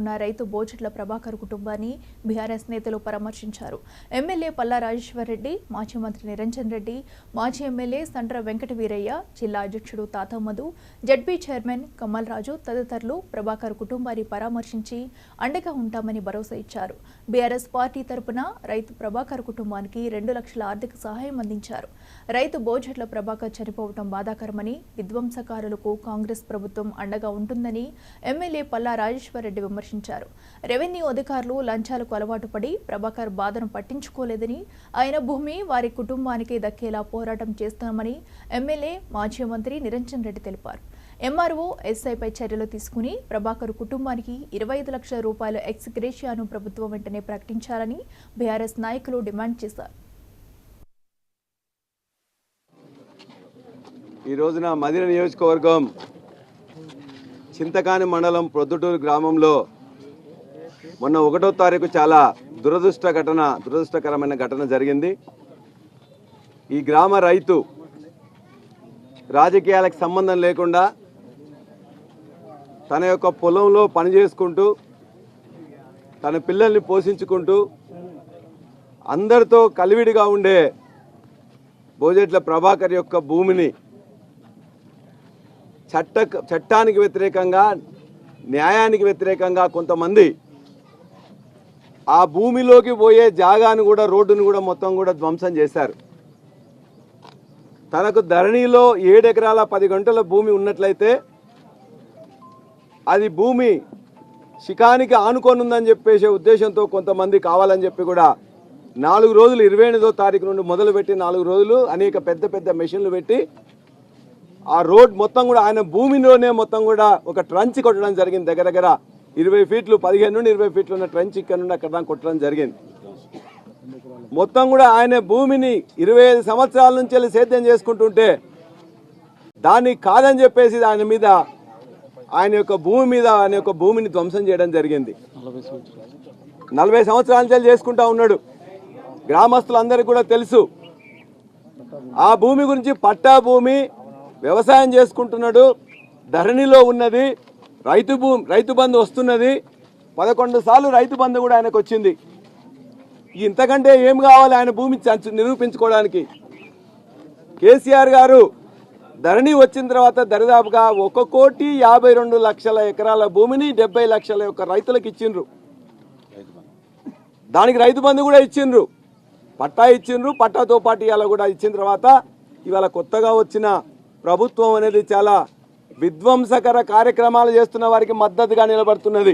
ఉన్న రైతు బోజట్ల ప్రభాకర్ కుటుంబాన్ని బీఆర్ఎస్ నేతలు పరామర్శించారు. ఎమ్మెల్యే పల్లా రాజేశ్వర్ రెడ్డి, మాజీ మంత్రి నిరంజన్ రెడ్డి, మాజీ ఎమ్మెల్యే సండ్ర వెంకట వీరయ్య, జిల్లా అధ్యక్షుడు తాతమ్మధు, జడ్పీ చైర్మన్ కమల్ రాజు తదితరులు ప్రభాకర్ కుటుంబాన్ని పరామర్శించి అండగా ఉంటామని భరోసా ఇచ్చారు. బీఆర్ఎస్ పార్టీ తరపున రైతు ప్రభాకర్ కుటుంబానికి 2 లక్షల ఆర్థిక సహాయం అందించారు. రైతు బోజట్ల ప్రభాకర్ చనిపోవడం బాధాకరమని, విధ్వంసకారులకు కాంగ్రెస్ ప్రభుత్వం అండగా ఉంటుందని ఎమ్మెల్యే పల్లా రాజేశ్వర్ రెడ్డి విమర్శించారు. రెవెన్యూ అధికారులు లంచాలకు అలవాటు పడి ప్రభాకర్ బాధను పట్టించుకోలేదని, ఆయన భూమి వారి కుటుంబానికి దక్కేలా పోరాటం చేస్తామని ఎమ్మెల్యే మాజీ మంత్రి నిరంజన్ రెడ్డి తెలిపారు. ఎంఆర్ఓ ఎస్ఐపై చర్యలు తీసుకుని ప్రభాకర్ కుటుంబానికి 25 లక్షల రూపాయల ఎక్స్ గ్రేషియాను ప్రభుత్వం వెంటనే ప్రకటించాలని బీఆర్ఎస్ నాయకులు డిమాండ్ చేశారు. ఈ రోజున మదిర నియోజకవర్గం చింతకాని మండలం ప్రొద్దుటూరు గ్రామంలో మొన్న 1వ తారీఖు చాలా దురదృష్టకరమైన ఘటన జరిగింది. ఈ గ్రామ రైతు రాజకీయాలకు సంబంధం లేకుండా తన యొక్క పొలంలో పని చేసుకుంటూ తన పిల్లల్ని పోషించుకుంటూ అందరితో కలివిడిగా ఉండే బోజట్ల ప్రభాకర్ యొక్క భూమిని చట్టానికి వ్యతిరేకంగా, న్యాయానికి వ్యతిరేకంగా కొంతమంది ఆ భూమిలోకి పోయే జాగాను కూడా, రోడ్డును కూడా మొత్తం కూడా ధ్వంసం చేశారు. తనకు ధరణిలో 7 ఎకరాల 10 గంటల భూమి ఉన్నట్లయితే అది భూమి శిఖానికి ఆనుకొని ఉందని చెప్పేసే ఉద్దేశంతో కొంతమంది కావాలని చెప్పి కూడా 4 రోజులు 28వ తారీఖు నుండి మొదలుపెట్టి 4 రోజులు అనేక పెద్ద మెషిన్లు పెట్టి ఆ రోడ్ మొత్తం కూడా ఆయన భూమిలోనే మొత్తం కూడా ఒక ట్రంచ్ కొట్టడం జరిగింది. దగ్గర 20 ఫీట్లు, 15 నుండి 20 ఫీట్లు ఉన్న ట్రంచ్ ఇక్కడ నుండి అక్కడ కొట్టడం జరిగింది. మొత్తం కూడా ఆయన భూమిని 25 సంవత్సరాల నుంచి వెళ్ళి సేద్యం చేసుకుంటుంటే దాన్ని కాదని చెప్పేసి ఆయన యొక్క భూమిని ధ్వంసం చేయడం జరిగింది. 40 సంవత్సరాల నుంచి చేసుకుంటా ఉన్నాడు. గ్రామస్తులందరికీ కూడా తెలుసు. ఆ భూమి గురించి పట్టా భూమి, వ్యవసాయం చేసుకుంటున్నాడు, ధరణిలో ఉన్నది, రైతు బంధు వస్తున్నది. 11 సార్లు రైతు బంధు కూడా ఆయనకు వచ్చింది. ఇంతకంటే ఏం కావాలి ఆయన భూమి నిరూపించుకోవడానికి? కేసీఆర్ గారు ధరణి వచ్చిన తర్వాత దరిదాపుగా 1,52,00,000 ఎకరాల భూమిని 70 లక్షల యొక్క రైతులకు ఇచ్చిండ్రు. దానికి రైతు బంధు కూడా ఇచ్చిండ్రు, పట్టా ఇచ్చిండ్రు. పట్టాతో పాటు ఇవాళ కూడా ఇచ్చిన తర్వాత ఇవాళ కొత్తగా వచ్చిన ప్రభుత్వం అనేది చాలా విధ్వంసకర కార్యక్రమాలు చేస్తున్న వారికి మద్దతుగా నిలబడుతున్నది.